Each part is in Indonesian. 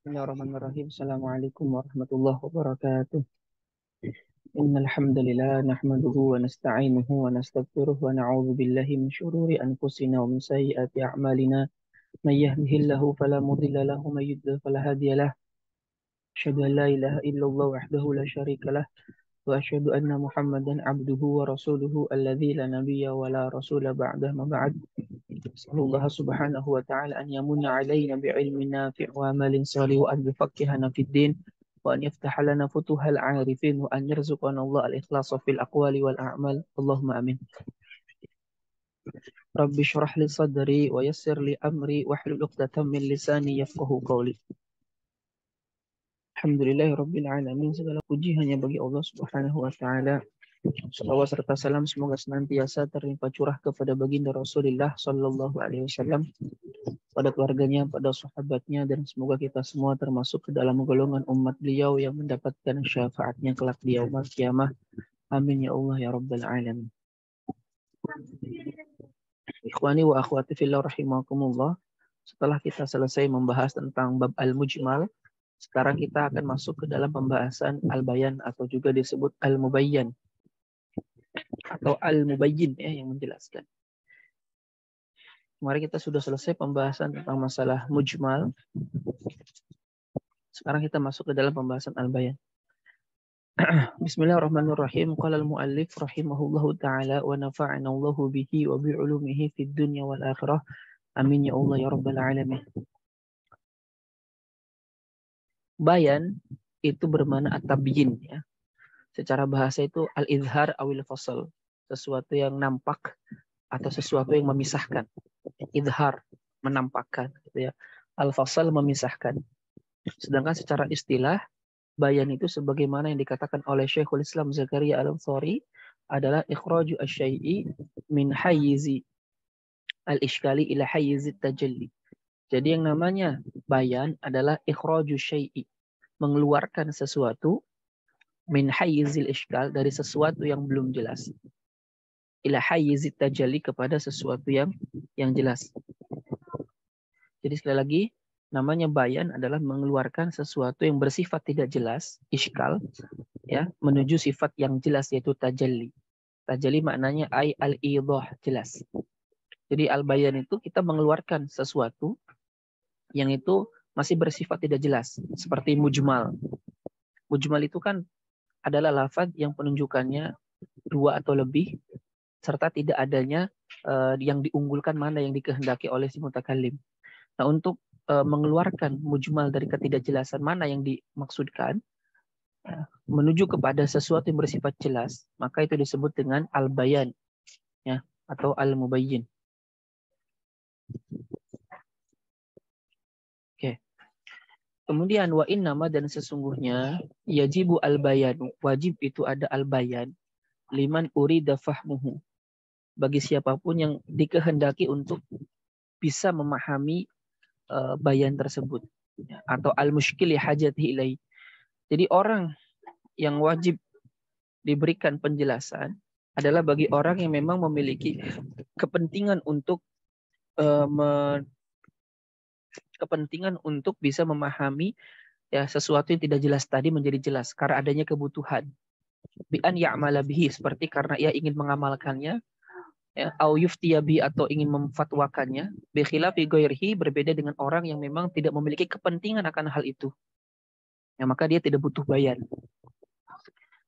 Bismillahirrahmanirrahim. Assalamualaikum warahmatullahi wabarakatuh. Innal hamdalillah nahmaduhu wa nasta'inuhu wa nastaghfiruh wa na'udzu billahi min shururi anfusina wa min sayyiati a'malina. May yahdihillahu fala mudilla lahu wa may yudlil fala hadiya lahu. Asyhadu an la ilaha illallah wahdahu la syarika lah wa asyhadu anna Muhammadan abduhu wa rasuluhu alladzi la nabiyya wa la rasula ba'dahu ma ba'd. Sallallahu subhanahu wa ta'ala an yamunna alaina bi'ilmin nafi' wa amalin salih wa an yufaqqihana fid din wa an yaftaha lana futuhal 'arifin wa an yarzuqana Allah al-ikhlasa fil aqwali wal a'mal. Allahumma amin. Rabbi shrah li sadri wa yassir li amri wahlul 'uqdatam min lisani yafqahu qawli. Alhamdulillahirabbil alamin. Segala puji hanya bagi Allah Subhanahu wa taala. Salawat serta salam semoga senantiasa terlimpah curah kepada baginda Rasulullah sallallahu alaihi wasallam, pada keluarganya, pada sahabatnya, dan semoga kita semua termasuk ke dalam golongan umat beliau yang mendapatkan syafaatnya kelak di yaumul qiyamah. Amin ya Allah ya rabbal alamin. Ikhwani wa akhwati fillah rahimakumullah. Setelah kita selesai membahas tentang bab al-mujmal, sekarang kita akan masuk ke dalam pembahasan al-bayan atau juga disebut al-mubayyan atau al-mubayyin ya, yang menjelaskan. Kemarin kita sudah selesai pembahasan tentang masalah mujmal. Sekarang kita masuk ke dalam pembahasan al-bayan. Bismillahirrahmanirrahim. Qala al-muallif rahimahullahu taala wa nafa'ana Allahu bihi wa bi 'ulumihi fid dunya wal akhirah. Amin ya Allah ya rabbal alamin. Bayan itu bermakna at-tabyin ya. Secara bahasa itu al-izhar awil fasal, sesuatu yang nampak atau sesuatu yang memisahkan. Izhar, menampakkan gitu ya. Al-fasal memisahkan. Sedangkan secara istilah bayan itu sebagaimana yang dikatakan oleh Syekhul Islam Zakaria Al-Ansari adalah ikhraju asy-syai'i min hayyizi al-ishkali ila hayyizi tajalli. Jadi yang namanya bayan adalah ikhraju syai'i, mengeluarkan sesuatu min hayyizil ishkal, dari sesuatu yang belum jelas, ila hayyizit tajalli, kepada sesuatu yang jelas. Jadi sekali lagi, namanya bayan adalah mengeluarkan sesuatu yang bersifat tidak jelas, ishkal, ya, menuju sifat yang jelas yaitu tajalli. Tajalli maknanya ay al-idah, jelas. Jadi al-bayan itu kita mengeluarkan sesuatu yang itu masih bersifat tidak jelas, seperti mujmal. Mujmal itu kan adalah lafaz yang penunjukannya dua atau lebih, serta tidak adanya yang diunggulkan mana yang dikehendaki oleh si mutakallim. Nah, untuk mengeluarkan mujmal dari ketidakjelasan mana yang dimaksudkan, menuju kepada sesuatu yang bersifat jelas, maka itu disebut dengan al-bayan ya, atau al-mubayyin. Oke. Kemudian wa innama, dan sesungguhnya, yajibu al-bayanu, wajib itu ada al-bayan, liman urida fahmuhu, bagi siapapun yang dikehendaki untuk bisa memahami bayan tersebut, atau al-mushkili hajatihi ilai. Jadi orang yang wajib diberikan penjelasan adalah bagi orang yang memang memiliki kepentingan untuk kepentingan untuk bisa memahami ya sesuatu yang tidak jelas tadi menjadi jelas karena adanya kebutuhan. Bi an ya'mala bihi, seperti karena ia ingin mengamalkannya, ya, au yuftiya bi, atau ingin memfatwakannya, bi khilafi ghairihi, berbeda dengan orang yang memang tidak memiliki kepentingan akan hal itu. Ya, maka dia tidak butuh bayan.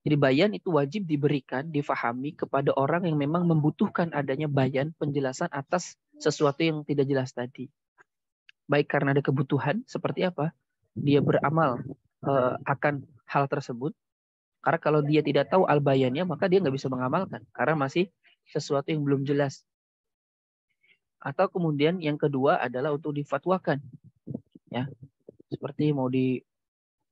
Jadi bayan itu wajib diberikan, difahami kepada orang yang memang membutuhkan adanya bayan, penjelasan atas sesuatu yang tidak jelas tadi. Baik karena ada kebutuhan, seperti apa? Dia beramal akan hal tersebut. Karena kalau dia tidak tahu al-bayannya, maka dia nggak bisa mengamalkan. Karena masih sesuatu yang belum jelas. Atau kemudian yang kedua adalah untuk difatwakan. Ya, seperti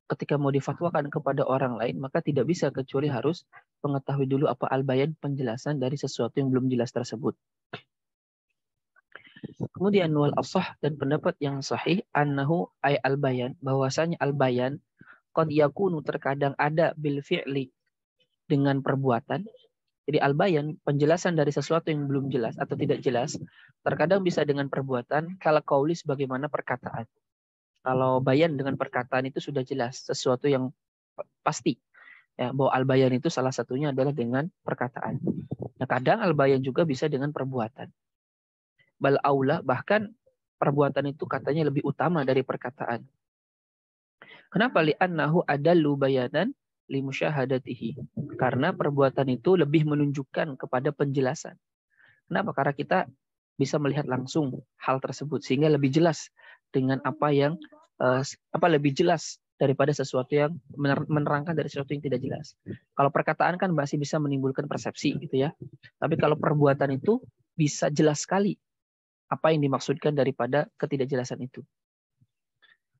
ketika mau difatwakan kepada orang lain, maka tidak bisa kecuali harus mengetahui dulu apa al-bayan, penjelasan dari sesuatu yang belum jelas tersebut. Kemudian wal ashah, dan pendapat yang sahih, annahu ay al-bayan, bahwasanya al-bayan qad yakunu, terkadang ada, bil fi'li, dengan perbuatan. Jadi al-bayan, penjelasan dari sesuatu yang belum jelas atau tidak jelas, terkadang bisa dengan perbuatan, kala qauli, sebagaimana perkataan. Kalau bayan dengan perkataan itu sudah jelas, sesuatu yang pasti. Ya, bahwa al-bayan itu salah satunya adalah dengan perkataan. Nah, kadang al-bayan juga bisa dengan perbuatan. Bal aula, bahkan perbuatan itu katanya lebih utama dari perkataan. Kenapa? Li'annahu adallu bayanan limusyahadatihi. Karena perbuatan itu lebih menunjukkan kepada penjelasan. Kenapa? Karena kita bisa melihat langsung hal tersebut sehingga lebih jelas dengan apa yang lebih jelas daripada sesuatu yang menerangkan dari sesuatu yang tidak jelas. Kalau perkataan kan masih bisa menimbulkan persepsi gitu ya. Tapi kalau perbuatan itu bisa jelas sekali apa yang dimaksudkan daripada ketidakjelasan itu.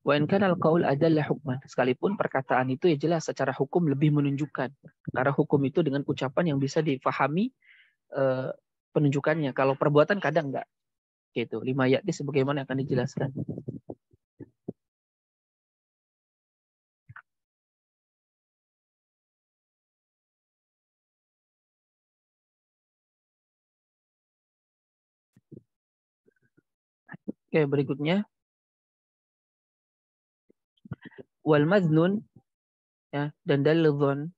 Wa in kana al-qaul adalla hukman. Sekalipun perkataan itu ya jelas secara hukum lebih menunjukkan. Karena hukum itu dengan ucapan yang bisa difahami penunjukannya. Kalau perbuatan kadang enggak. Gitu. Lima ya'ti sebagaimana akan dijelaskan. Oke, berikutnya wal madnun ya dan dalil dzan.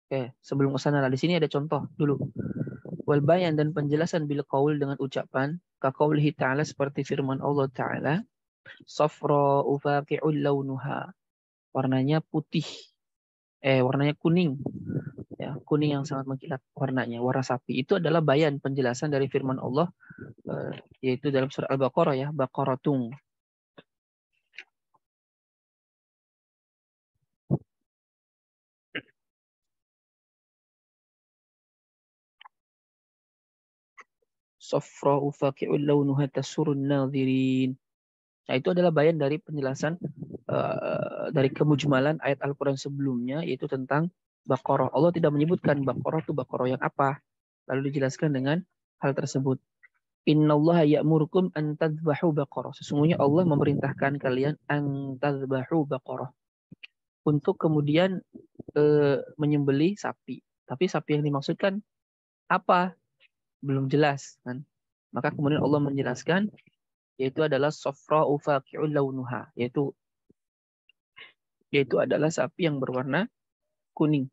Oke, sebelum ke sana di sini ada contoh dulu. Wal bayan dan penjelasan bil qaul dengan ucapan ka qaulihi ta'ala seperti firman Allah Ta'ala safra ufaqi'ul launuha. Warnanya putih. Warnanya kuning. Ya, kuning yang sangat mengkilat warnanya, warna sapi. Itu adalah bayan penjelasan dari firman Allah yaitu dalam surah Al-Baqarah ya, Baqaratung. Safra ufaqi'ul launuha tasurun nadhirin. Nah, itu adalah bayan dari penjelasan dari kemujmalan ayat Al-Quran sebelumnya, yaitu tentang Baqarah. Allah tidak menyebutkan Baqarah itu Baqarah yang apa. Lalu dijelaskan dengan hal tersebut. Innallaha ya'murukum an tadhbahu baqarah. Sesungguhnya Allah memerintahkan kalian an tadhbahu baqarah. Untuk kemudian menyembelih sapi. Tapi sapi yang dimaksudkan apa? Belum jelas kan. Maka kemudian Allah menjelaskan yaitu adalah safra ufaqi'ul launuha, yaitu adalah sapi yang berwarna kuning.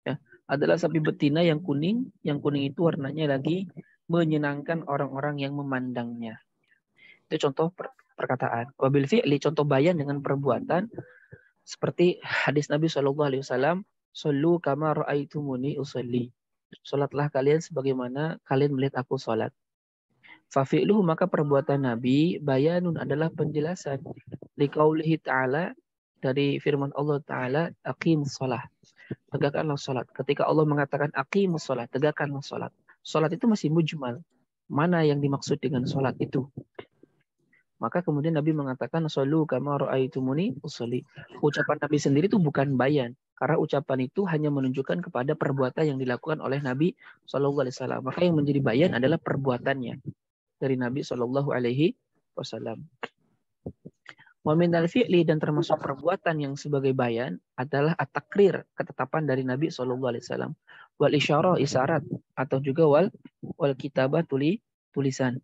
Ya, adalah sapi betina yang kuning itu warnanya lagi menyenangkan orang-orang yang memandangnya. Itu contoh perkataan. Wabil fi'li, contoh bayan dengan perbuatan seperti hadis Nabi SAW, "Shallu kama ra'aitumuni usolli." Salatlah kalian sebagaimana kalian melihat aku salat. Fafi'luhu, maka perbuatan Nabi bayanun adalah penjelasan. Liqaulihi ta'ala, dari firman Allah Ta'ala, aqimus shalah. Tegakkanlah salat. Ketika Allah mengatakan aqimus shalah, tegakkanlah salat. Salat itu masih mujmal. Mana yang dimaksud dengan salat itu? Maka kemudian Nabi mengatakan shallu kama ra'aitumuni usolli. Ucapan Nabi sendiri itu bukan bayan, karena ucapan itu hanya menunjukkan kepada perbuatan yang dilakukan oleh Nabi SAW. Maka yang menjadi bayan adalah perbuatannya dari Nabi SAW. Wa minal fi'li, dan termasuk perbuatan yang sebagai bayan adalah at-takrir, ketetapan dari Nabi SAW. Wal isyarah, isyarat, atau juga wal kitabah, tulisan.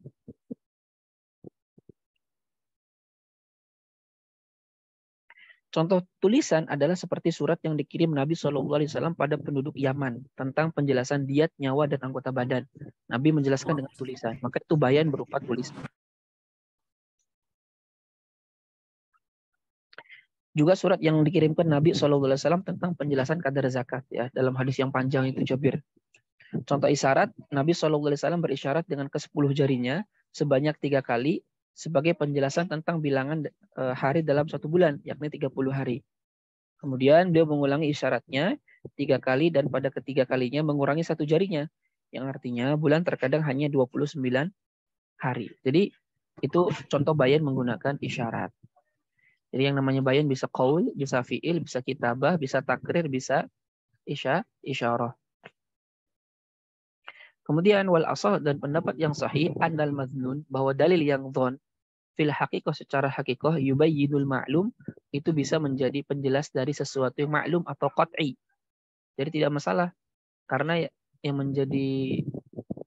Contoh tulisan adalah seperti surat yang dikirim Nabi SAW pada penduduk Yaman tentang penjelasan diat, nyawa, dan anggota badan. Nabi menjelaskan dengan tulisan. Maka itu bayan berupa tulisan. Juga surat yang dikirimkan Nabi SAW tentang penjelasan kadar zakat ya, dalam hadis yang panjang itu Jabir. Contoh isyarat, Nabi SAW berisyarat dengan ke-10 jarinya sebanyak 3 kali sebagai penjelasan tentang bilangan hari dalam 1 bulan, yakni 30 hari. Kemudian beliau mengulangi isyaratnya 3 kali dan pada ketiga kalinya mengurangi 1 jarinya. Yang artinya bulan terkadang hanya 29 hari. Jadi itu contoh bayan menggunakan isyarat. Jadi yang namanya bayan bisa qaul, bisa fi'il, bisa kitabah, bisa takrir, bisa isyarah. Kemudian wal asah, dan pendapat yang sahih annal madnun, bahwa dalil yang dhon fil haqiqah, secara haqiqah, yubayyinul ma'lum, itu bisa menjadi penjelas dari sesuatu yang maklum atau qat'i. Jadi tidak masalah karena yang menjadi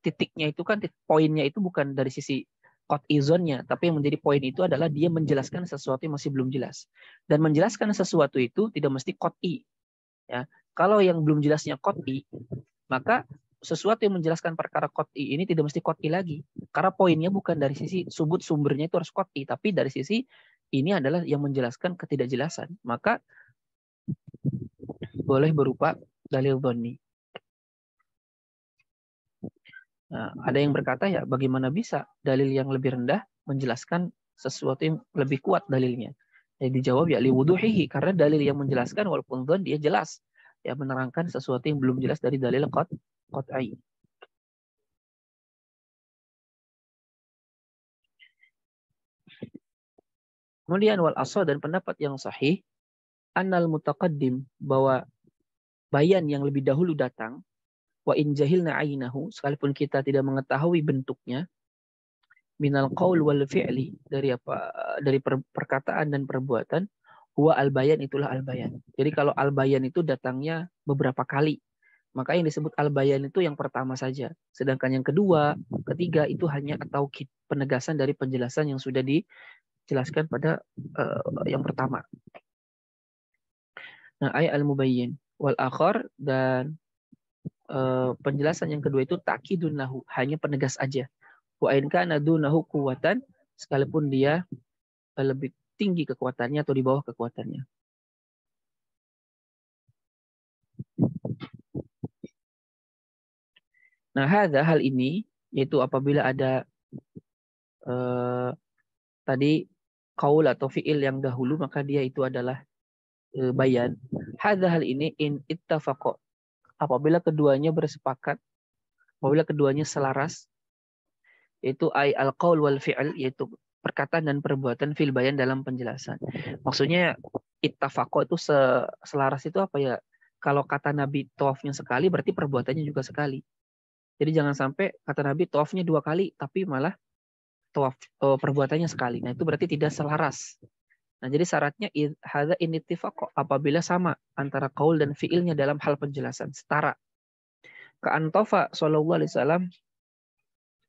titiknya itu kan poinnya itu bukan dari sisi qat'i zonnya, tapi yang menjadi poin itu adalah dia menjelaskan sesuatu yang masih belum jelas. Dan menjelaskan sesuatu itu tidak mesti qat'i. Ya. Kalau yang belum jelasnya qat'i, maka sesuatu yang menjelaskan perkara qat'i ini tidak mesti qat'i lagi. Karena poinnya bukan dari sisi sumbernya itu harus qat'i, tapi dari sisi ini adalah yang menjelaskan ketidakjelasan. Maka boleh berupa dalil dhonni. Nah, ada yang berkata ya bagaimana bisa dalil yang lebih rendah menjelaskan sesuatu yang lebih kuat dalilnya. Jadi dijawab ya liwuduhihi, karena dalil yang menjelaskan walaupun dhon dia jelas ya menerangkan sesuatu yang belum jelas dari dalil qat'i. Kemudian wal asal dan pendapat yang sahih annal mutaqaddim, bahwa bayan yang lebih dahulu datang, wa in jahilna ainahu, sekalipun kita tidak mengetahui bentuknya, minal qaul wal fi'li, dari perkataan dan perbuatan, huwa al bayan, itulah al bayan. Jadi kalau al bayan itu datangnya beberapa kali, maka yang disebut al bayan itu yang pertama saja. Sedangkan yang kedua, ketiga itu hanya atau penegasan dari penjelasan yang sudah dijelaskan pada yang pertama. Nah, ayat al-mubayyin wal akhar, dan penjelasan yang kedua itu ta'kidun lahu, hanya penegas aja. Wa in kana dunahu quwwatan, sekalipun dia lebih tinggi kekuatannya atau di bawah kekuatannya. Nah, hal ini yaitu apabila ada tadi qaul atau fi'il yang dahulu, maka dia itu adalah bayan. Hal ini in ittafaqa, apabila keduanya bersepakat, apabila keduanya selaras, yaitu al qaul wal fi'il, yaitu perkataan dan perbuatan, fil bayan, dalam penjelasan. Maksudnya ittafaqa itu selaras itu apa ya? Kalau kata Nabi tawafnya sekali, berarti perbuatannya juga sekali. Jadi jangan sampai kata Nabi tawafnya 2 kali, tapi malah tawaf perbuatannya sekali. Nah itu berarti tidak selaras. Nah jadi syaratnya hadza in ittifaq, apabila sama antara qaul dan fiilnya dalam hal penjelasan, setara. Ka'antofa sallallahu alaihi wasallam,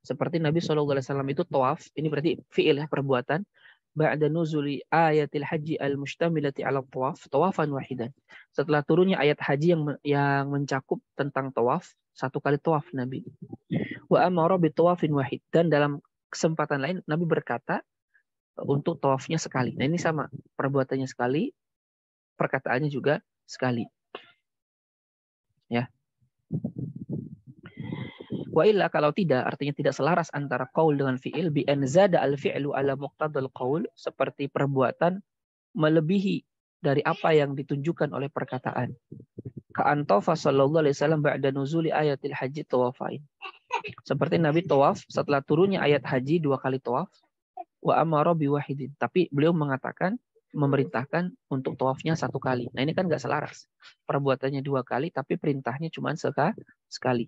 seperti Nabi sallallahu alaihi wasallam itu tawaf, ini berarti fiil ya, perbuatan. Ba'da nuzuli ayatil haji al-mustamilati ala tawaf, tawafan wahidan. Setelah turunnya ayat haji yang mencakup tentang tawaf, satu kali tawaf Nabi. Wa amara bi tawafin wahid, dan dalam kesempatan lain Nabi berkata untuk tawafnya sekali. Nah ini sama, perbuatannya sekali, perkataannya juga sekali. Ya. Wa illa, kalau tidak, artinya tidak selaras antara qaul dengan fi'il, bi an zada al fi'lu ala muqtadal qaul, seperti perbuatan melebihi dari apa yang ditunjukkan oleh perkataan. Ka'antofa sallallahu alaihi wasallam ba'da nuzuli ayatil haji tawafain. Seperti Nabi tawaf setelah turunnya ayat haji 2 kali tawaf. Wa amara biwahidin, tapi beliau mengatakan, memerintahkan untuk tawafnya 1 kali. Nah ini kan nggak selaras, perbuatannya 2 kali tapi perintahnya cuma sekali.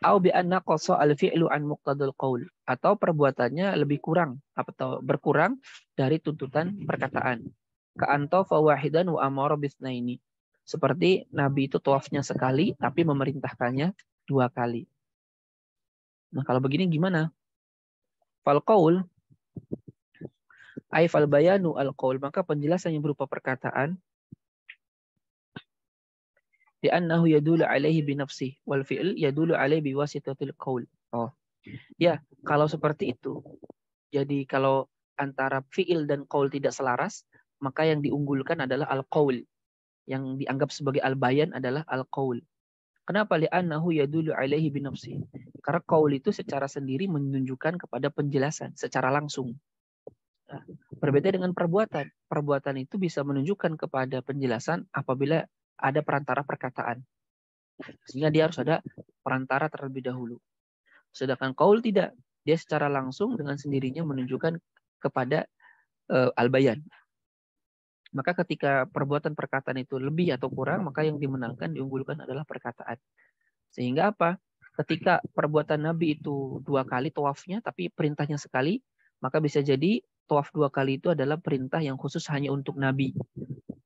Au bi anna qasa al fi'lu an muqtadal qaul, atau perbuatannya lebih kurang atau berkurang dari tuntutan perkataan. Ka'anta fa wahidan wa amara bisnaini, seperti Nabi itu tawafnya sekali tapi memerintahkannya 2 kali. Nah kalau begini gimana? Fal qaul ay fal bayanu al qaul, maka penjelasan yang berupa perkataan, di annahu yadulu alaihi bi nafsihi wal fi'l yadulu alaihi bi wasitatil qaul. Oh. Ya, kalau seperti itu. Jadi kalau antara fi'il dan qaul tidak selaras, maka yang diunggulkan adalah al qaul. Yang dianggap sebagai al bayan adalah al qaul. Kenapa? Li annahu yadulu alaihi bi nafsihi. Karena qaul itu secara sendiri menunjukkan kepada penjelasan secara langsung. Nah, berbeda dengan perbuatan. Perbuatan itu bisa menunjukkan kepada penjelasan apabila ada perantara perkataan. Sehingga dia harus ada perantara terlebih dahulu. Sedangkan qaul tidak. Dia secara langsung dengan sendirinya menunjukkan kepada al-bayan. Maka ketika perbuatan perkataan itu lebih atau kurang, maka yang dimenangkan, diunggulkan adalah perkataan. Sehingga apa? Ketika perbuatan Nabi itu 2 kali tawafnya, tapi perintahnya sekali, maka bisa jadi tawaf 2 kali itu adalah perintah yang khusus hanya untuk Nabi,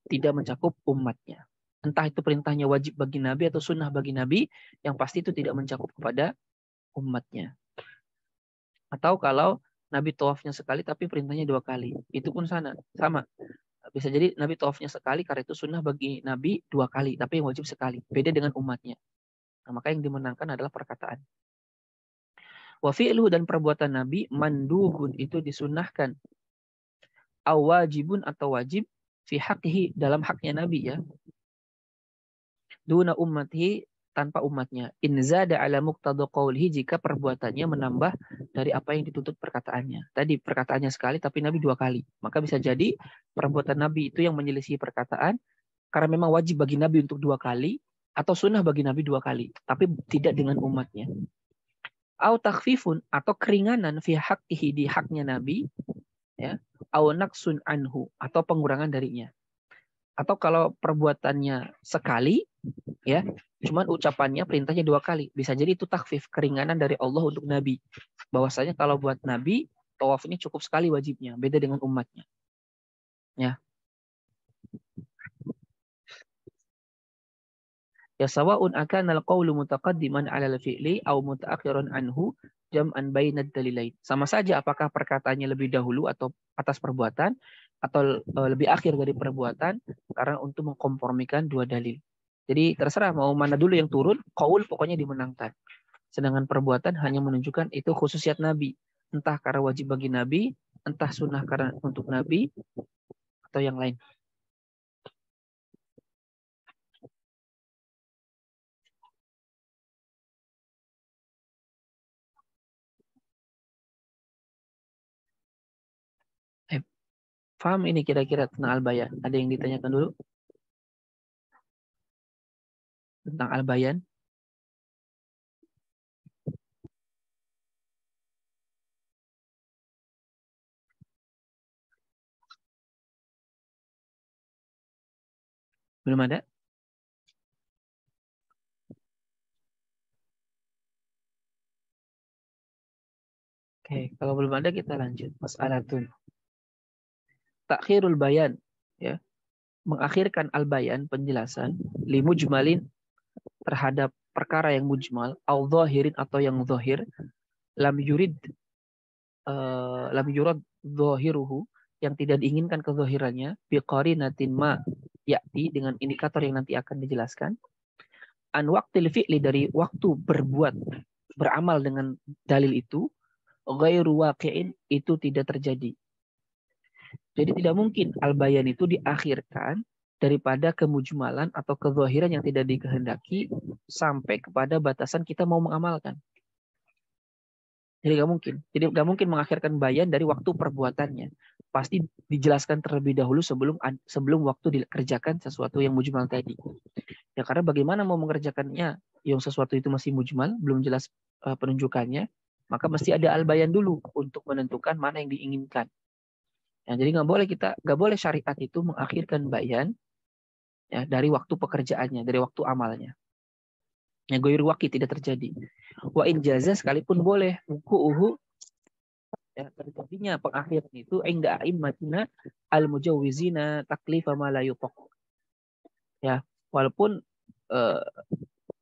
tidak mencakup umatnya. Entah itu perintahnya wajib bagi Nabi atau sunnah bagi Nabi, yang pasti itu tidak mencakup kepada umatnya. Atau kalau Nabi tawafnya sekali tapi perintahnya 2 kali, itu pun sama. Bisa jadi Nabi tawafnya sekali karena itu sunnah bagi Nabi 2 kali, tapi yang wajib sekali. Beda dengan umatnya. Nah, maka yang dimenangkan adalah perkataan. Wa fi'luhu dan perbuatan Nabi mandubun itu disunnahkan. Aw wajibun atau wajib fi haqqihi dalam haknya Nabi ya. Duna ummatihi tanpa umatnya. In zada ala muqtada qawlihi jika perbuatannya menambah dari apa yang dituntut perkataannya. Tadi perkataannya sekali tapi Nabi 2 kali. Maka bisa jadi perbuatan Nabi itu yang menyelisih perkataan karena memang wajib bagi Nabi untuk 2 kali atau sunnah bagi Nabi 2 kali, tapi tidak dengan umatnya. Au takhfifun atau keringanan fi haqqihi di haknya Nabi ya. Au naqsun anhu atau pengurangan darinya. Atau kalau perbuatannya sekali ya, cuman ucapannya perintahnya 2 kali. Bisa jadi itu takhfif, keringanan dari Allah untuk Nabi. Bahwasanya kalau buat Nabi tawafnya cukup sekali wajibnya, beda dengan umatnya. Ya. Ya sawa'un akana al-qawlu mutaqaddiman 'ala al-fi'li aw mutaakhiran anhu jam'an bainad dalilain. Sama saja apakah perkataannya lebih dahulu atau atas perbuatan atau lebih akhir dari perbuatan karena untuk mengkompromikan 2 dalil. Jadi terserah mau mana dulu yang turun, qaul pokoknya dimenangkan. Sedangkan perbuatan hanya menunjukkan itu khususiat Nabi. Entah karena wajib bagi Nabi, entah sunnah karena untuk Nabi, atau yang lain. Paham ini kira-kira tentang al-bayan? Ada yang ditanyakan dulu? Tentang al-bayan? Belum ada? Oke, kalau belum ada kita lanjut. Mas'alatun. Takhirul bayan. Ya. Mengakhirkan al-bayan, penjelasan. Limujmalin terhadap perkara yang mujmal. Au zahirin atau yang zahir. Lam yurid. Lam yurad zahiruhu. Yang tidak diinginkan kezahirannya. Biqarinatin ma yakti dengan indikator yang nanti akan dijelaskan. An waqtil fi'li dari waktu berbuat, beramal dengan dalil itu. Ghairu waqi'in itu tidak terjadi. Jadi tidak mungkin al-bayan itu diakhirkan daripada kemujmalan atau kezahiran yang tidak dikehendaki sampai kepada batasan kita mau mengamalkan. Jadi nggak mungkin. Jadi nggak mungkin mengakhirkan bayan dari waktu perbuatannya. Pasti dijelaskan terlebih dahulu sebelum waktu dikerjakan sesuatu yang mujmal tadi. Ya karena bagaimana mau mengerjakannya yang sesuatu itu masih mujmal, belum jelas penunjukannya, maka mesti ada al-bayan dulu untuk menentukan mana yang diinginkan. Ya, jadi nggak boleh syariat itu mengakhirkan bayan ya dari waktu pekerjaannya, dari waktu amalnya. Yang goir waki tidak terjadi. Wa in jaza sekalipun boleh wuku'uhu ya terjadinya pengakhiran itu inda a'immatina al-mujawwizina taklifa ma la yutaq. Ya, walaupun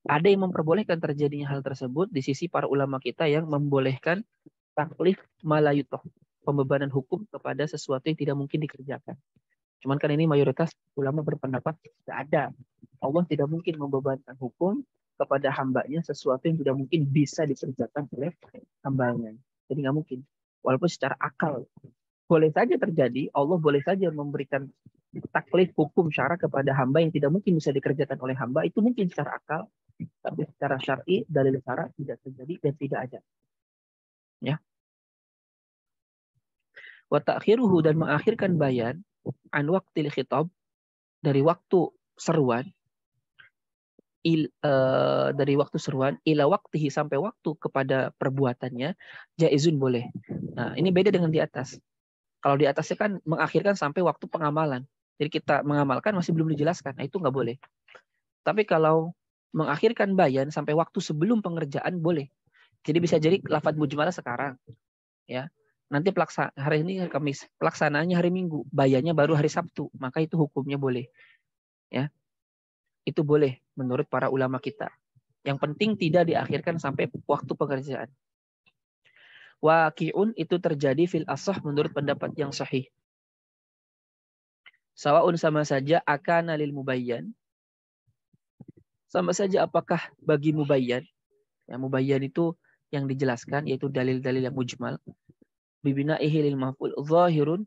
ada yang memperbolehkan terjadinya hal tersebut di sisi para ulama kita yang membolehkan taklif ma la yutaq, pembebanan hukum kepada sesuatu yang tidak mungkin dikerjakan. Cuman kan ini mayoritas ulama berpendapat tidak ada. Allah tidak mungkin membebankan hukum kepada hambanya sesuatu yang tidak mungkin bisa dikerjakan oleh hambanya. Jadi nggak mungkin. Walaupun secara akal boleh saja terjadi, Allah boleh saja memberikan taklif hukum syara kepada hamba yang tidak mungkin bisa dikerjakan oleh hamba, itu mungkin secara akal, tapi secara syar'i dalil syara tidak terjadi dan tidak ada. Ya. Wa ta'khiruhu dan mengakhirkan bayan an waqtil khitab dari waktu seruan dari waktu seruan ila waktihi sampai waktu kepada perbuatannya jaizun boleh. Nah, ini beda dengan di atas. Kalau di atasnya kan mengakhirkan sampai waktu pengamalan. Jadi kita mengamalkan masih belum dijelaskan. Nah, itu nggak boleh. Tapi kalau mengakhirkan bayan sampai waktu sebelum pengerjaan boleh. Jadi bisa jadi lafadz mujmalah sekarang ya. Nanti hari ini Kamis, pelaksanaannya hari Minggu, bayannya baru hari Sabtu, maka itu hukumnya boleh. Ya. Itu boleh menurut para ulama kita. Yang penting tidak diakhirkan sampai waktu pekerjaan. Waqi'un itu terjadi fil asah menurut pendapat yang sahih. Sawaun sama saja akana lil mubayyan. Sama saja apakah bagi mubayyan. Ya, mubayyan itu yang dijelaskan yaitu dalil-dalil yang mujmal. Bibina'ihi lil maf'ul zahirun.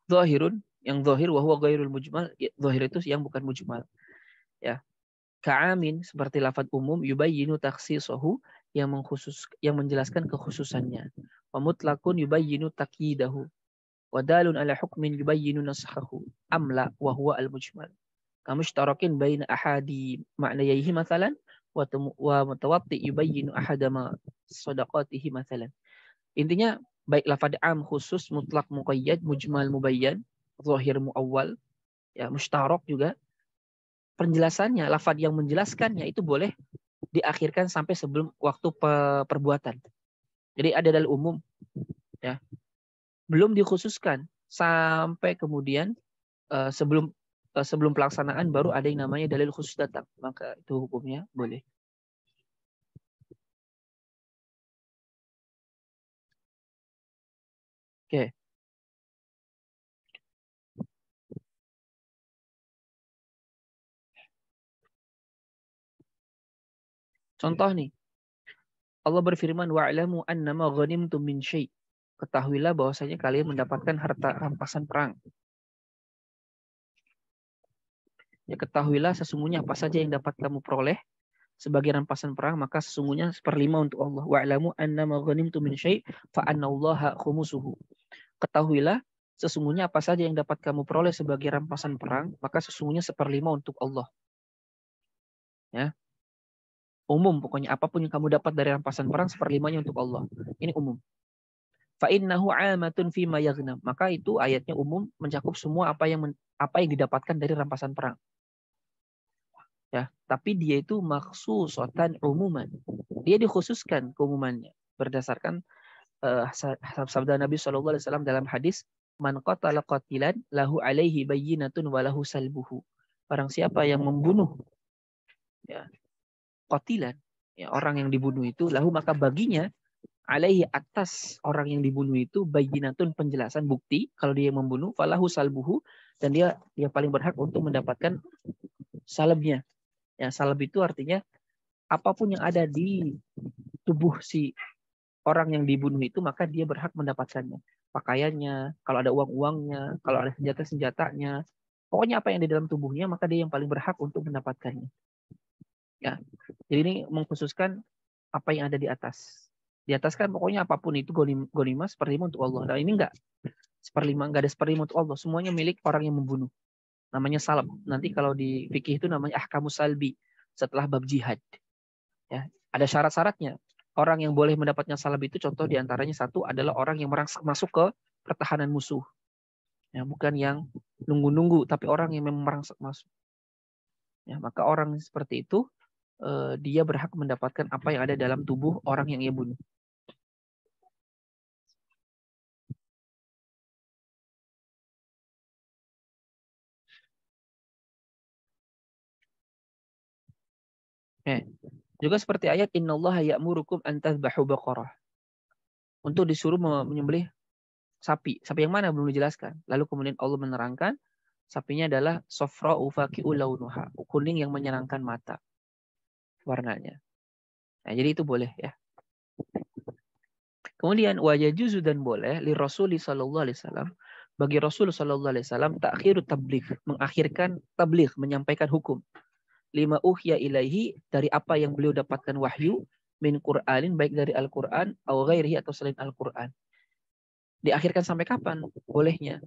Zahirun yang zahir wa huwa ghairul mujmal. Zahir itu yang bukan mujmal. Ya. Ka'amin seperti lafaz umum yubayyinu takhsisahu yang menjelaskan kekhususannya. Wa mutlaqun yubayyinu taqyidahu. Wa dalun ala hukmin yubayyinu nasakhahu. Amla wa huwa al-mujmal. Kamushtarakin baina ahadi ma'nayaihi mathalan wa mutawatti yubayyinu ahadama sadaqatihi mathalan. Intinya baik lafaz am khusus, mutlak muqayyad, mujmal mubayyan, zahir muawwal, ya mushtarak juga. Penjelasannya, lafaz yang menjelaskannya itu boleh diakhirkan sampai sebelum waktu perbuatan. Jadi ada dalil umum, ya, belum dikhususkan sampai kemudian sebelum pelaksanaan baru ada yang namanya dalil khusus datang, maka itu hukumnya boleh. Oke. Contoh nih, Allah berfirman wa'lamu annama ghanimtum min syai'. Ketahuilah bahwasanya kalian mendapatkan harta rampasan perang. Ya, ketahuilah sesungguhnya apa saja yang dapat kamu peroleh sebagai rampasan perang, maka sesungguhnya 1/5 untuk Allah. Wa'lamu annama ghanimtum min syai' fa annallaha khumusuhu. Ketahuilah sesungguhnya apa saja yang dapat kamu peroleh sebagai rampasan perang, maka sesungguhnya 1/5 untuk Allah. Ya. Umum pokoknya apapun yang kamu dapat dari rampasan perang 1/5-nya untuk Allah. Ini umum. Fa innahu 'amatun fima yaghnam. Maka itu ayatnya umum mencakup semua apa yang didapatkan dari rampasan perang. Ya, tapi dia itu maksusotan umuman. Dia dikhususkan keumumannya berdasarkan sabda Nabi SAW dalam hadis, man qatala qatilan lahu alaihi bayyinatun wa lahu salbuhu. Barang siapa yang membunuh ya qatilan, ya orang yang dibunuh itu, lahu maka baginya alaihi atas orang yang dibunuh itu bayyinatun penjelasan bukti kalau dia membunuh, falahu salbuhu, dan dia paling berhak untuk mendapatkan salibnya. Ya, salib itu artinya apapun yang ada di tubuh si orang yang dibunuh itu, maka dia berhak mendapatkannya. Pakaiannya, kalau ada uang-uangnya, kalau ada senjata-senjatanya, pokoknya apa yang di dalam tubuhnya, maka dia yang paling berhak untuk mendapatkannya. Ya, jadi ini mengkhususkan apa yang ada di atas. Di atas kan pokoknya apapun itu ghanimah 1/5 untuk Allah. Nah ini enggak 1/5, enggak ada 1/5 untuk Allah. Semuanya milik orang yang membunuh. Namanya salab. Nanti kalau di fikih itu namanya ahkamus salbi setelah bab jihad. Ya, ada syarat-syaratnya. Orang yang boleh mendapatnya salab itu contoh diantaranya satu adalah orang yang masuk ke pertahanan musuh. Ya, bukan yang nunggu-nunggu, tapi orang yang memang merangsek masuk. Ya, maka orang seperti itu dia berhak mendapatkan apa yang ada dalam tubuh orang yang ia bunuh. Ya. Juga seperti ayat innallaha ya'murukum an tadhbahu baqarah. Untuk disuruh menyembelih sapi. Sapi yang mana belum dijelaskan. Lalu kemudian Allah menerangkan sapinya adalah safra'u faqi'u launuha, kuning yang menyenangkan mata warnanya. Nah, jadi itu boleh ya. Kemudian wajajuzu dan boleh li Rasul sallallahu alaihi wasallam, bagi Rasul sallallahu alaihi wasallam ta'khirut tabligh, mengakhirkan tabligh, menyampaikan hukum. Lima uhya ilaihi, dari apa yang beliau dapatkan wahyu, min Qur'anin, baik dari Al-Qur'an atau ghairihi atau selain Al-Qur'an. Diakhirkan sampai kapan bolehnya?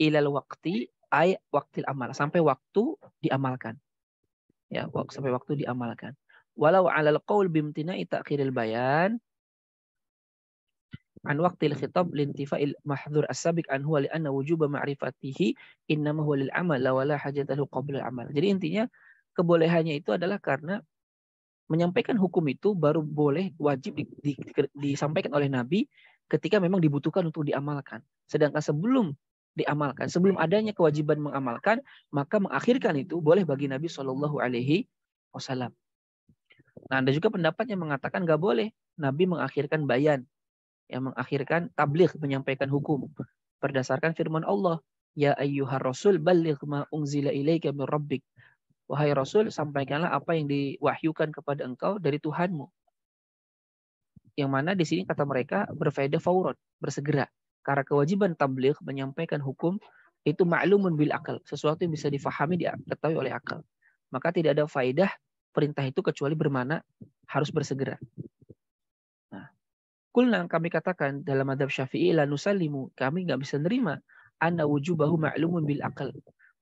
Ilal waqti ay waqtil amal, sampai waktu diamalkan. Ya, sampai waktu diamalkan. Walau 'alal qaul bimtina'i ta'khiril bayan an waqtil khitab lintifa'il mahdhur as-sabiq an huwa li'anna wujuba ma'rifatihi innama huwa lil amal wa la hajatahu qabla al-amal. Jadi intinya kebolehannya itu adalah karena menyampaikan hukum itu baru boleh wajib disampaikan oleh Nabi ketika memang dibutuhkan untuk diamalkan. Sedangkan sebelum diamalkan, sebelum adanya kewajiban mengamalkan, maka mengakhirkan itu boleh bagi Nabi Shallallahu Alaihi Wasallam. Nah, ada juga pendapat yang mengatakan nggak boleh Nabi mengakhirkan bayan, yang mengakhirkan tabligh, menyampaikan hukum berdasarkan firman Allah, ya ayyuhar rasul balligh ma unzila ilaika min rabbik. Wahai Rasul, sampaikanlah apa yang diwahyukan kepada engkau dari Tuhanmu. Yang mana di sini kata mereka berfaedah fauron, bersegera. Karena kewajiban tabligh menyampaikan hukum itu ma'lumun bil akal, sesuatu yang bisa difahami, diketahui oleh akal. Maka tidak ada faedah perintah itu kecuali bermakna harus bersegera. Nah, kulna kami katakan dalam madhab Syafi'i la nusallimu, kami nggak bisa nerima anna wujubahu ma'lumun bil akal,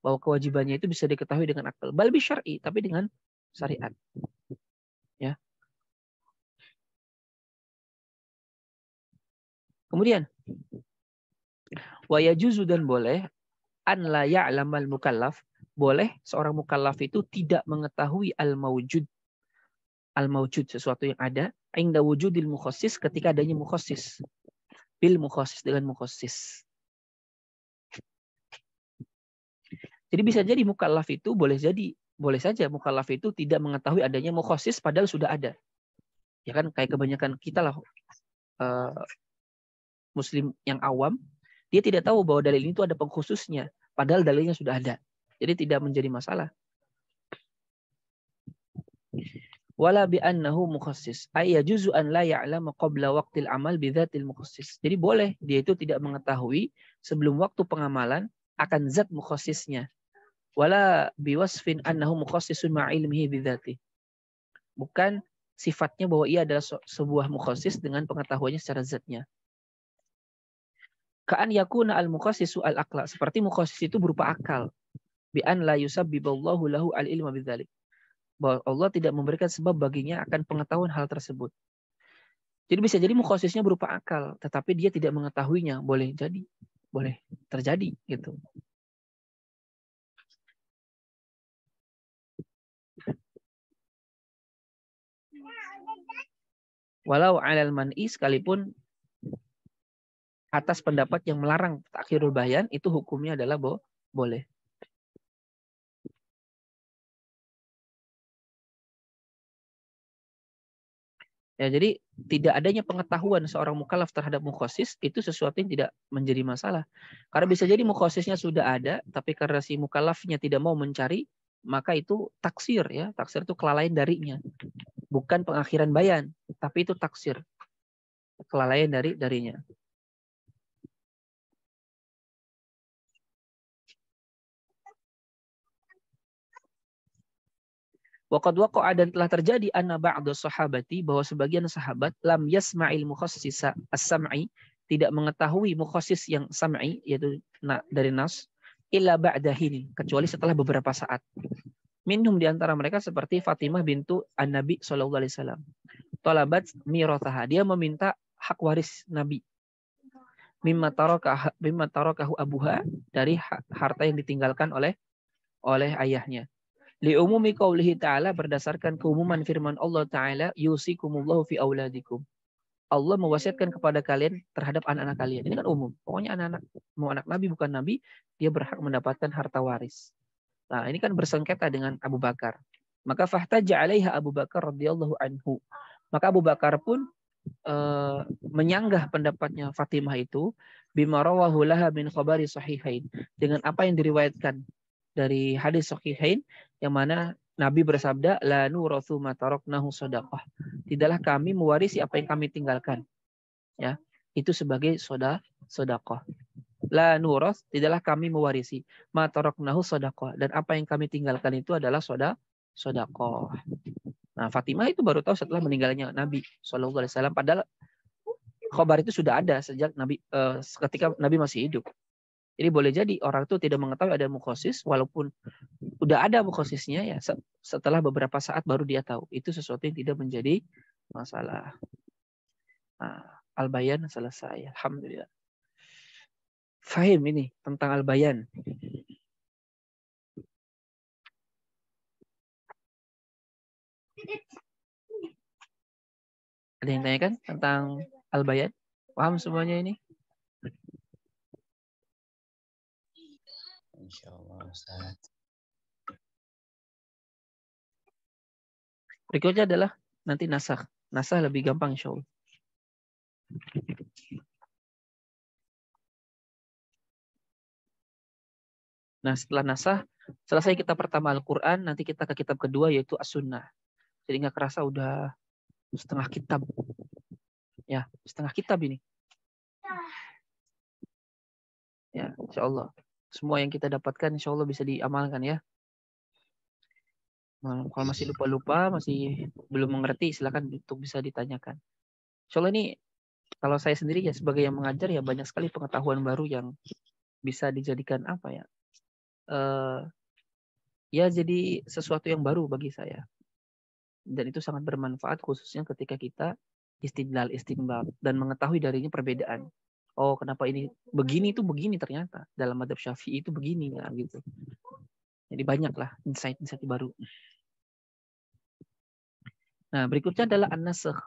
bahwa kewajibannya itu bisa diketahui dengan akal. Bal bi syar'i, tapi dengan syariat. Ya. Kemudian wa yajuzu, dan boleh an la ya'lamal mukallaf, boleh seorang mukallaf itu tidak mengetahui al-mawjud sesuatu yang ada inda wujudil mukhassis, ketika adanya mukhassis, bil mukhassis, dengan mukhassis. Jadi bisa jadi mukallaf itu boleh saja mukallaf itu tidak mengetahui adanya mukhassis padahal sudah ada. Ya kan, kayak kebanyakan kita lah muslim yang awam, dia tidak tahu bahwa dalil ini itu ada pengkhususnya padahal dalilnya sudah ada. Jadi tidak menjadi masalah. Wala bi annahu mukhassis ay yajuzu an la ya'lama qabla waqtil amal bi dzatil mukhassis. Jadi boleh dia itu tidak mengetahui sebelum waktu pengamalan akan zat mukhassisnya. Wala biwasfin annahu mukhassisun ma ilmihi bi dzati. Bukan sifatnya bahwa ia adalah sebuah mukhassis dengan pengetahuannya secara zatnya. Ka'an yakuna al-mukhassisu al-aqla, seperti mukhassis itu berupa akal. Bi an la yusabbiballahu lahu al-ilma bidzalik. Bahwa Allah tidak memberikan sebab baginya akan pengetahuan hal tersebut. Jadi bisa jadi mukhasisnya berupa akal, tetapi dia tidak mengetahuinya. Boleh terjadi gitu. Walau alal man'i, sekalipun atas pendapat yang melarang takhirul bayan, itu hukumnya adalah boleh. Ya, jadi tidak adanya pengetahuan seorang mukallaf terhadap mukhassis itu sesuatu yang tidak menjadi masalah. Karena bisa jadi mukhasisnya sudah ada, tapi karena si mukallafnya tidak mau mencari, maka itu taksir ya. Taksir itu kelalaian darinya. Bukan pengakhiran bayan, tapi itu taksir. Kelalaian darinya. Waqad waqa'a, dan telah terjadi anna ba'da sahabati, bahwa sebagian sahabat lam yasma'il mukhassisa as-sam'i, tidak mengetahui mukhassis yang sam'i, yaitu dari nas, illa ba'dahin, kecuali setelah beberapa saat. Minhum, di antara mereka seperti Fatimah bintu An-Nabi sallallahu alaihi wasallam. Talabat mirathaha, dia meminta hak waris Nabi. Mimma tarakahu abuha, dari harta yang ditinggalkan oleh ayahnya. Li umumi qaulihi ta'ala, berdasarkan keumuman firman Allah Ta'ala, yusikumullahu fi auladikum. Allah mewasiatkan kepada kalian terhadap anak-anak kalian. Ini kan umum. Pokoknya anak-anak, mau anak Nabi bukan Nabi, dia berhak mendapatkan harta waris. Nah, ini kan bersengketa dengan Abu Bakar. Maka fahtaja 'alaiha Abu Bakar radhiyallahu anhu. Maka Abu Bakar pun menyanggah pendapatnya Fatimah itu bima rawahu laha min khabari sahihain, dengan apa yang diriwayatkan dari hadis sahihain, yang mana Nabi bersabda, la nurathu ma taraknahu shadaqah. Tidaklah kami mewarisi apa yang kami tinggalkan. Ya, itu sebagai sedekah. La nurath, tidaklah kami mewarisi ma taraknahu shadaqah, dan apa yang kami tinggalkan itu adalah sedekah. Nah, Fatimah itu baru tahu setelah meninggalnya Nabi sallallahu alaihi wasallam, padahal khabar itu sudah ada sejak Nabi ketika Nabi masih hidup. Jadi boleh jadi orang itu tidak mengetahui ada mukhasis, walaupun udah ada mukhasisnya, ya setelah beberapa saat baru dia tahu. Itu sesuatu yang tidak menjadi masalah. Nah, al-bayan selesai. Alhamdulillah. Fahim ini tentang al-bayan. Ada yang tanyakan tentang al-bayan? Paham semuanya ini? Insyaallah Ustaz. Berikutnya adalah nanti nasakh. Nasakh lebih gampang insyaallah. Nah, setelah nasakh, selesai kita pertama Al-Quran, nanti kita ke kitab kedua yaitu As-Sunnah. Jadi nggak kerasa udah setengah kitab. Ya, setengah kitab ini. Ya, insyaallah. Semua yang kita dapatkan insyaallah bisa diamalkan ya. Nah, kalau masih lupa-lupa, masih belum mengerti, silakan untuk bisa ditanyakan. Insyaallah ini kalau saya sendiri ya sebagai yang mengajar ya banyak sekali pengetahuan baru yang bisa dijadikan apa ya? Ya jadi sesuatu yang baru bagi saya. Dan itu sangat bermanfaat khususnya ketika kita istinbal dan mengetahui darinya perbedaan. Oh, kenapa ini begini itu begini ternyata. Dalam madhab Syafi'i itu begini ya gitu. Jadi banyaklah insight-insight baru. Nah, berikutnya adalah an-nasakh.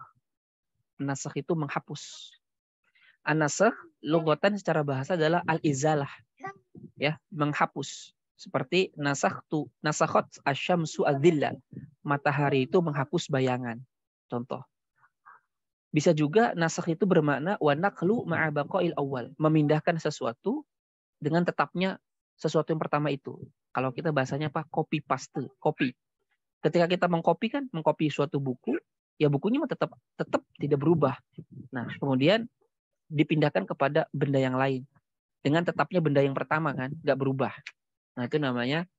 An-nasakh itu menghapus. An-nasakh lugatan secara bahasa adalah al-izalah. Ya, menghapus. Seperti nasakhat asyamsu adzilla. Matahari itu menghapus bayangan. Contoh. Bisa juga nasakh itu bermakna wa naqlu ma'a baqa'il awal, memindahkan sesuatu dengan tetapnya sesuatu yang pertama itu. Kalau kita bahasanya apa? Copy paste, copy. Ketika kita mengcopy suatu buku, ya bukunya tetap tidak berubah. Nah, kemudian dipindahkan kepada benda yang lain dengan tetapnya benda yang pertama kan, nggak berubah. Nah, itu namanya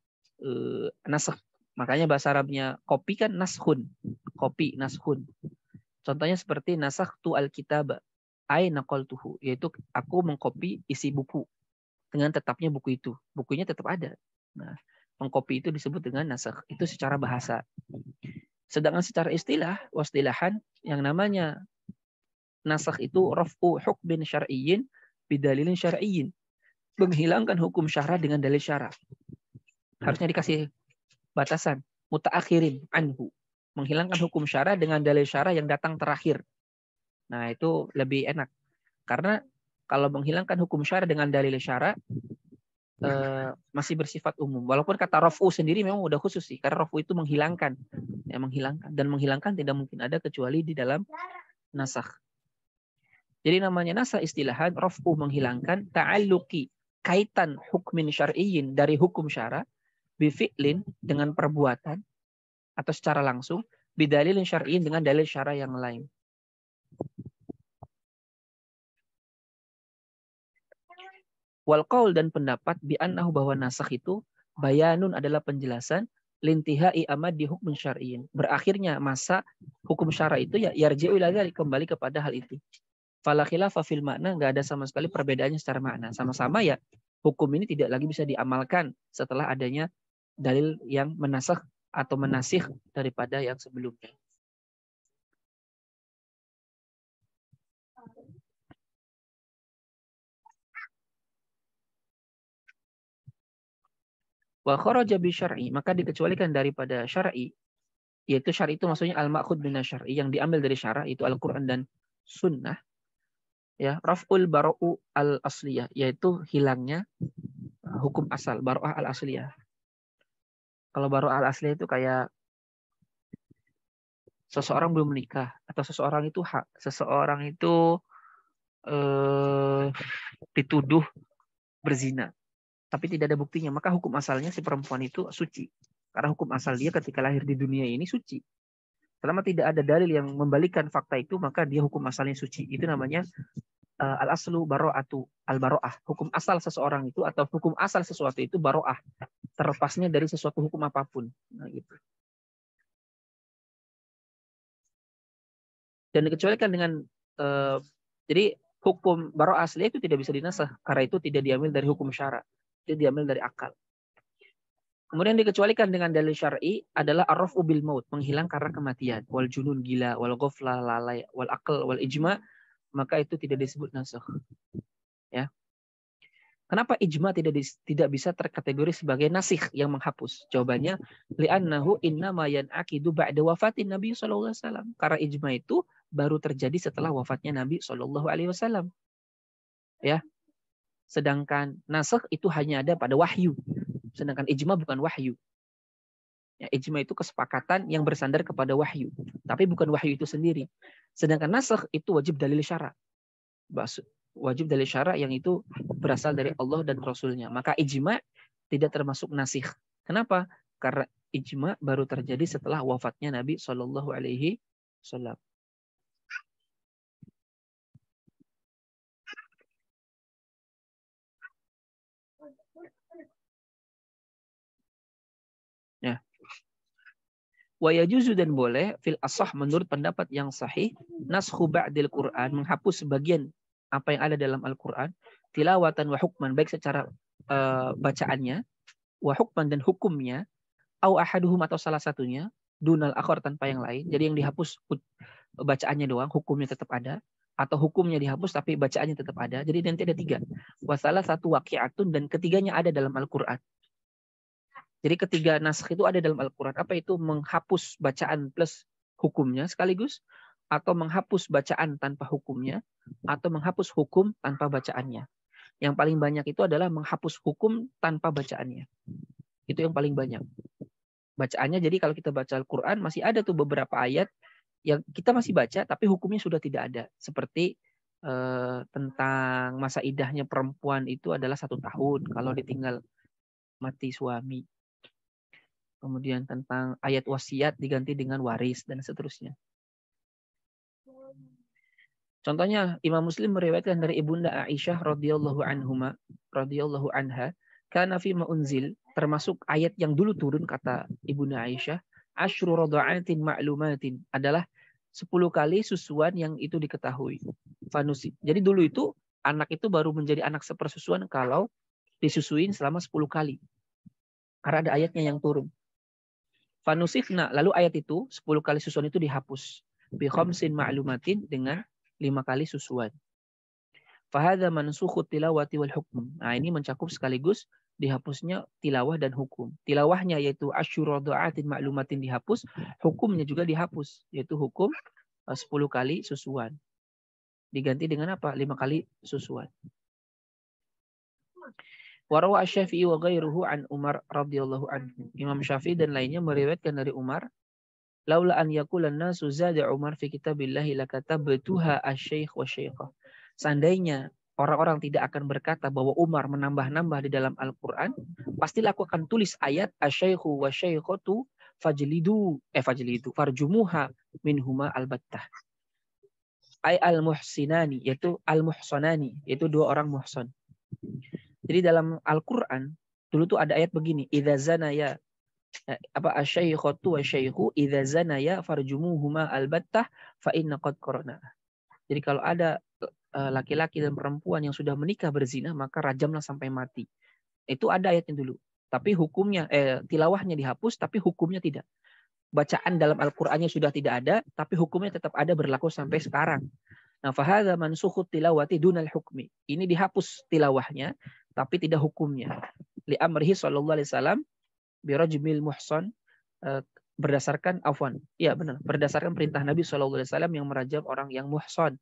nasakh. Makanya bahasa Arabnya copy kan nashun. Copy, nashun. Contohnya seperti nasakhtu al-kitab ay naqaltuhu, yaitu aku mengcopy isi buku dengan tetapnya buku itu. Bukunya tetap ada. Nah, mengcopy itu disebut dengan nasakh. Itu secara bahasa. Sedangkan secara istilah, wastilahan, yang namanya nasakh itu raf'u hukmin syar'iyyin bidalilin syar'iyyin. Menghilangkan hukum syara dengan dalil syara. Harusnya dikasih batasan. Mutaakhirin anhu. Menghilangkan hukum syara dengan dalil syara yang datang terakhir. Nah, itu lebih enak. Karena kalau menghilangkan hukum syara dengan dalil syara masih bersifat umum. Walaupun kata raf'u sendiri memang udah khusus sih. Karena raf'u itu menghilangkan. Ya, menghilangkan. Dan menghilangkan tidak mungkin ada kecuali di dalam nasakh. Jadi namanya nasakh istilahan raf'u menghilangkan ta'alluqi kaitan hukmin syar'iyyin dari hukum syara bifi'lin dengan perbuatan atau secara langsung bidalilin syar'iyyin dengan dalil syara yang lain. Wal qaul dan pendapat bi annahu bahwa nasakh itu bayanun adalah penjelasan lintihai amad di hukum syar'iyyin. Berakhirnya masa hukum syara itu ya yarji'u ila dzalik, kembali kepada hal itu. Fala khilafa fil makna, enggak ada sama sekali perbedaannya secara makna. Sama-sama ya hukum ini tidak lagi bisa diamalkan setelah adanya dalil yang menasakh atau menasikh daripada yang sebelumnya. Wa kharaja bi syar'i, maka dikecualikan daripada syar'i, yaitu syar'i itu maksudnya al-ma'khud min syar'i, yang diambil dari syara' itu Al-Qur'an dan sunnah. Ya, raf'ul bara'u al-asliyah, yaitu hilangnya hukum asal, bara'ah al-asliyah. Kalau bara'ah al-asliyah itu kayak seseorang belum menikah atau seseorang itu dituduh berzina tapi tidak ada buktinya, maka hukum asalnya si perempuan itu suci. Karena hukum asal dia ketika lahir di dunia ini suci. Selama tidak ada dalil yang membalikan fakta itu, maka dia hukum asalnya suci. Itu namanya al-aslu baro'atu al-baro'ah. Hukum asal seseorang itu atau hukum asal sesuatu itu baro'ah. Terlepasnya dari sesuatu hukum apapun. Nah, gitu. Dan dikecualikan dengan jadi hukum baro'ah asli itu tidak bisa dinasah karena itu tidak diambil dari hukum syara. Itu diambil dari akal. Kemudian dikecualikan dengan dalil syar'i adalah ar-raf'u bil maut, menghilang karena kematian, wal junun gila, wal ghaflah lalai, wal aql wal ijma, maka itu tidak disebut nasakh. Ya. Kenapa ijma tidak bisa terkategori sebagai nasikh yang menghapus? Jawabannya li'annahu innama yan'aqidu ba'da wafatin Nabi sallallahu alaihi wasallam. Karena ijma itu baru terjadi setelah wafatnya Nabi Shallallahu Alaihi Wasallam. Ya, sedangkan nasakh itu hanya ada pada wahyu, sedangkan ijma bukan wahyu. Ya, ijma itu kesepakatan yang bersandar kepada wahyu, tapi bukan wahyu itu sendiri. Sedangkan nasakh itu wajib dalil syara, wajib dalil syara yang itu berasal dari Allah dan Rasulnya. Maka ijma tidak termasuk nasikh. Kenapa? Karena ijma baru terjadi setelah wafatnya Nabi Shallallahu Alaihi Wasallam. Ya. Wa yajuzu dan boleh fil asah menurut pendapat yang sahih naskhu ba'dil Quran, menghapus sebagian apa yang ada dalam Al-Quran, tilawatan wa hukman, baik secara bacaannya, wa hukman dan hukumnya, au ahaduhum atau salah satunya, dunal akhar tanpa yang lain. Jadi yang dihapus bacaannya doang, hukumnya tetap ada, atau hukumnya dihapus tapi bacaannya tetap ada. Jadi nanti ada 3. Wasalah satu waqi'atun, dan ketiganya ada dalam Al-Quran. Jadi ketiga naskh itu ada dalam Al-Quran. Apa itu? Menghapus bacaan plus hukumnya sekaligus, atau menghapus bacaan tanpa hukumnya, atau menghapus hukum tanpa bacaannya. Yang paling banyak itu adalah menghapus hukum tanpa bacaannya. Itu yang paling banyak. Bacaannya, jadi kalau kita baca Al-Quran masih ada tuh beberapa ayat yang kita masih baca tapi hukumnya sudah tidak ada. Seperti tentang masa idahnya perempuan itu adalah 1 tahun kalau ditinggal mati suami. Kemudian tentang ayat wasiat diganti dengan waris dan seterusnya. Contohnya Imam Muslim meriwayatkan dari Ibunda Aisyah radhiyallahu anha, kana fi ma unzil, termasuk ayat yang dulu turun, kata Ibunda Aisyah, asyru radha'atin ma'lumatin, adalah 10 kali susuan yang itu diketahui. Fanusi. Jadi dulu itu anak itu baru menjadi anak sepersusuan kalau disusuin selama 10 kali. Karena ada ayatnya yang turun. Fanusifna, lalu ayat itu 10 kali susuan itu dihapus. Bi khamsin ma'lumatin, dengan 5 kali susuan. Fahadha mansukhu tilawati wal hukm. Nah, ini mencakup sekaligus dihapusnya tilawah dan hukum. Tilawahnya yaitu asyura dha'atin ma'lumatin dihapus, hukumnya juga dihapus, yaitu hukum 10 kali susuan. Diganti dengan apa? 5 kali susuan. Warawa Asy-Syafi'i wa ghairuhu an Umar radhiyallahu anhu. Imam Syafi'i dan lainnya meriwayatkan dari Umar, laula an yaqulan nasu zada Umar fi kitabillahi lakatabtuha asy-syaikh wa syaikhah. Seandainya orang-orang tidak akan berkata bahwa Umar menambah-nambah di dalam Al-Qur'an, pastilah aku akan tulis ayat asy-syaikhu wa syaikhatu fajlidu farjumuha minhuma albattah. Ay al-muhsinani, yaitu al-muhsanani, yaitu 2 orang muhsan. Jadi dalam Al-Quran dulu tuh ada ayat begini, idza zanaya asy-syaikhatu wa syaihu idza zanaya farjumuhuma albattah fa inna qad qarana. Jadi kalau ada laki-laki dan perempuan yang sudah menikah berzina, maka rajamlah sampai mati. Itu ada ayatnya dulu. Tapi hukumnya tilawahnya dihapus tapi hukumnya tidak. Bacaan dalam Al-Qur'annya sudah tidak ada tapi hukumnya tetap ada, berlaku sampai sekarang. Nah, fahadza mansukhu tilawati dunal hukmi. Ini dihapus tilawahnya tapi tidak hukumnya. Li amrihi sallallahu alaihi wasallam bi rajmil muhsan, berdasarkan berdasarkan perintah Nabi sallallahu alaihi wasallam yang merajam orang yang muhsan.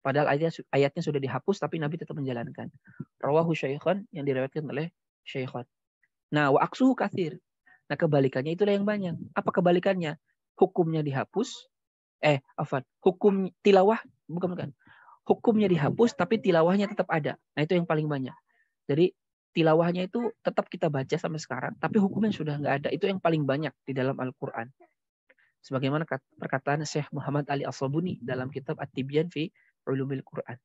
Padahal ayatnya sudah dihapus tapi Nabi tetap menjalankan. Rawahu Syaikhan, yang diriwayatkan oleh Syaikhan. Nah, wa aksuhu katsir. Nah, kebalikannya itulah yang banyak. Apa kebalikannya? Hukumnya dihapus. Hukum tilawah bukan. Hukumnya dihapus tapi tilawahnya tetap ada. Nah, itu yang paling banyak. Jadi tilawahnya itu tetap kita baca sampai sekarang, tapi hukumnya sudah nggak ada. Itu yang paling banyak di dalam Al-Quran. Sebagaimana perkataan Syekh Muhammad Ali As-Sabuni dalam kitab At-Tibyan fi Ulumil Quran.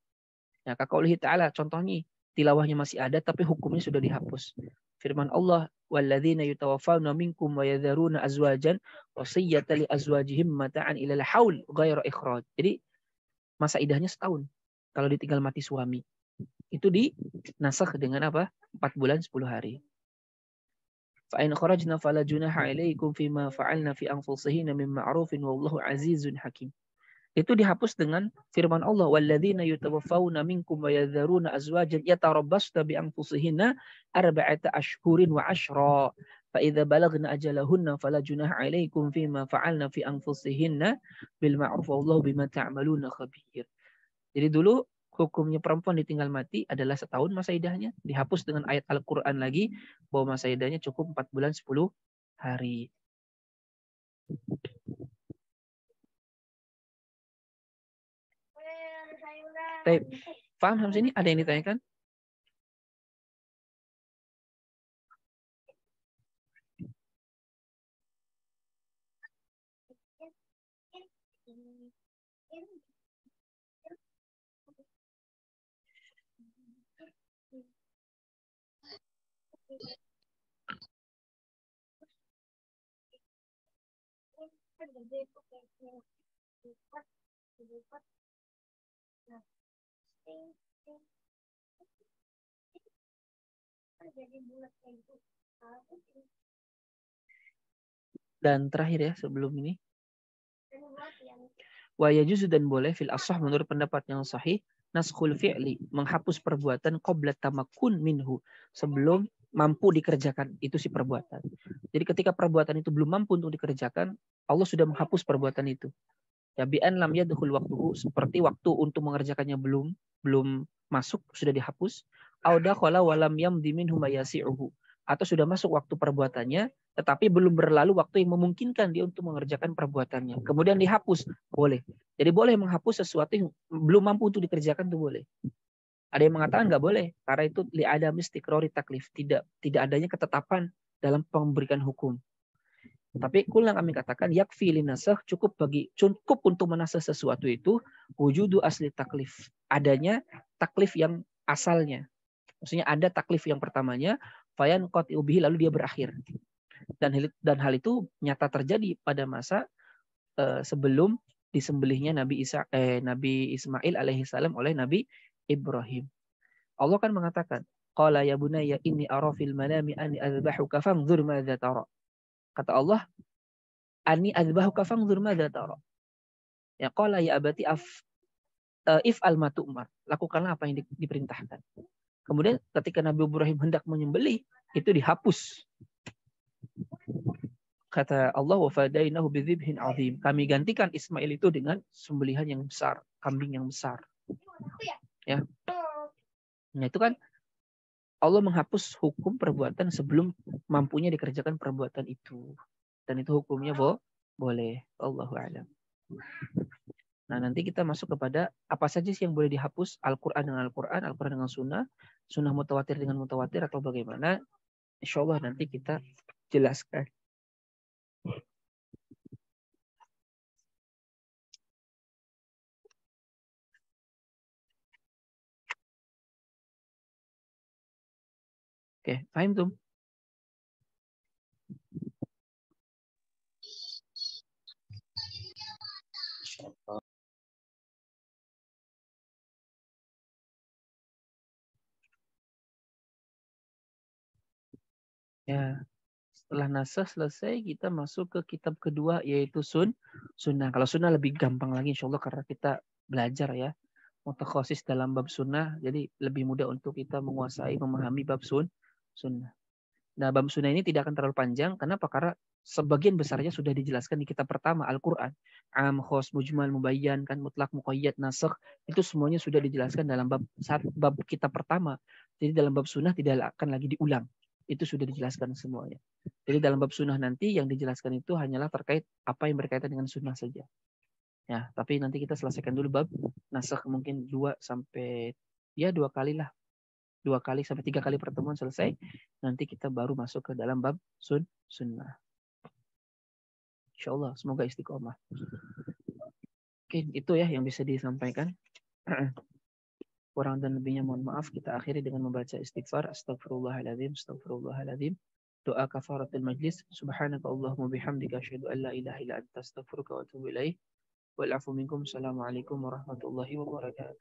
Ya, kaqaulihi ta'ala, contohnya tilawahnya masih ada tapi hukumnya sudah dihapus. Firman Allah, walladzina yutawaffawna minkum wa yadharuna azwajan wasiyatan li azwajihim mata'an ilal haul ghaira ikhraj. Jadi masa idahnya setahun kalau ditinggal mati suami. Itu dinasakh dengan apa? 4 bulan 10 hari. Fa in kharajna fala junaha 'alaikum fima fa'alna fi anfusihinna min ma'rufin wallahu 'azizun hakim. Itu dihapus dengan firman Allah, walladzina yutawaffawna minkum wa yadharuna azwajan yatarabbasna bi anfusihinna arba'ata ashhurin wa ashra. فإذا بلغن أجلهن فلا جناح عليكم فيما فعلن في أنفسهن بالمعروف والله بما تعملون خبير. Jadi dulu hukumnya perempuan ditinggal mati adalah setahun masa iddahnya, dihapus dengan ayat Al-Qur'an lagi bahwa masa iddahnya cukup 4 bulan 10 hari. Baik, paham sampai sini? Ada yang ditanyakan? Dan terakhir ya sebelum ini, wa yajuzu dan boleh fil ashah menurut pendapat yang sahih naskhul fi'li menghapus perbuatan qabla tamakkun minhu sebelum mampu dikerjakan itu si perbuatan. Jadi ketika perbuatan itu belum mampu untuk dikerjakan, Allah sudah menghapus perbuatan itu. Ya bi'an lam yadkhul waqtuhu seperti waktu untuk mengerjakannya belum masuk sudah dihapus. Au dakhala wa lam yamdi minhu ma yasi'uhu atau sudah masuk waktu perbuatannya tetapi belum berlalu waktu yang memungkinkan dia untuk mengerjakan perbuatannya. Kemudian dihapus, boleh. Jadi boleh menghapus sesuatu yang belum mampu untuk dikerjakan itu boleh. Ada yang mengatakan nggak boleh karena itu li'adami istiqrari taklif, tidak adanya ketetapan dalam pemberikan hukum. Tapi kulang kami katakan yakfi linasakh cukup untuk menasakh sesuatu itu wujudu asli taklif. Adanya taklif yang asalnya. Maksudnya ada taklif yang pertamanya fayan qati ubihi lalu dia berakhir. Dan hal itu nyata terjadi pada masa sebelum disembelihnya Nabi Ismail alaihi salam oleh Nabi Ibrahim. Allah kan mengatakan, qala ya bunayya inni ara fil manami anni azbahuka fanzur madza tara. Kata Allah, anni azbahuka fanzur madza tara. Ya qala ya abati if'al ma tu'mar. Lakukanlah apa yang diperintahkan. Kemudian ketika Nabi Ibrahim hendak menyembelih, itu dihapus. Kata Allah, wa fadainahu bidzibhin azim. Kami gantikan Ismail itu dengan sembelihan yang besar, kambing yang besar. Ya. Nah, itu kan Allah menghapus hukum perbuatan sebelum mampunya dikerjakan perbuatan itu. Dan itu hukumnya boleh. Allahu a'lam. Nah, nanti kita masuk kepada apa saja sih yang boleh dihapus, Al-Qur'an dengan Al-Qur'an, Al-Qur'an dengan Sunnah, Sunnah mutawatir dengan mutawatir atau bagaimana? Insya Allah nanti kita jelaskan. Oke, paham tuh? Ya, setelah nasakh selesai, kita masuk ke kitab kedua yaitu sunnah. Kalau sunnah lebih gampang lagi insya Allah karena kita belajar ya mutakhasis dalam bab sunnah, jadi lebih mudah untuk kita menguasai, memahami bab sunnah. Nah, bab sunnah ini tidak akan terlalu panjang. Kenapa? Karena sebagian besarnya sudah dijelaskan di kitab pertama Al-Quran. Am, khos, mujmal, mubayyan, kan mutlak, muqayyad, nasakh, itu semuanya sudah dijelaskan dalam bab kitab pertama. Jadi dalam bab sunnah tidak akan lagi diulang. Itu sudah dijelaskan semuanya. Jadi dalam bab sunnah nanti yang dijelaskan itu hanyalah terkait apa yang berkaitan dengan sunnah saja. Ya, tapi nanti kita selesaikan dulu bab nasakh mungkin 2 kali lah. 2 kali sampai 3 kali pertemuan selesai. Nanti kita baru masuk ke dalam bab sunnah. Insyaallah semoga istiqomah. Oke, itu ya yang bisa disampaikan. Kurang dan lebihnya mohon maaf. Kita akhiri dengan membaca istighfar. Astagfirullahaladzim. Astagfirullahaladzim. Doa kafaratul majlis. Subhanaka Allahumma bihamdika asyhadu an la ilaha illa anta astaghfiruka wa atubu ilaik. Wal afu minkum. Assalamualaikum warahmatullahi wabarakatuh.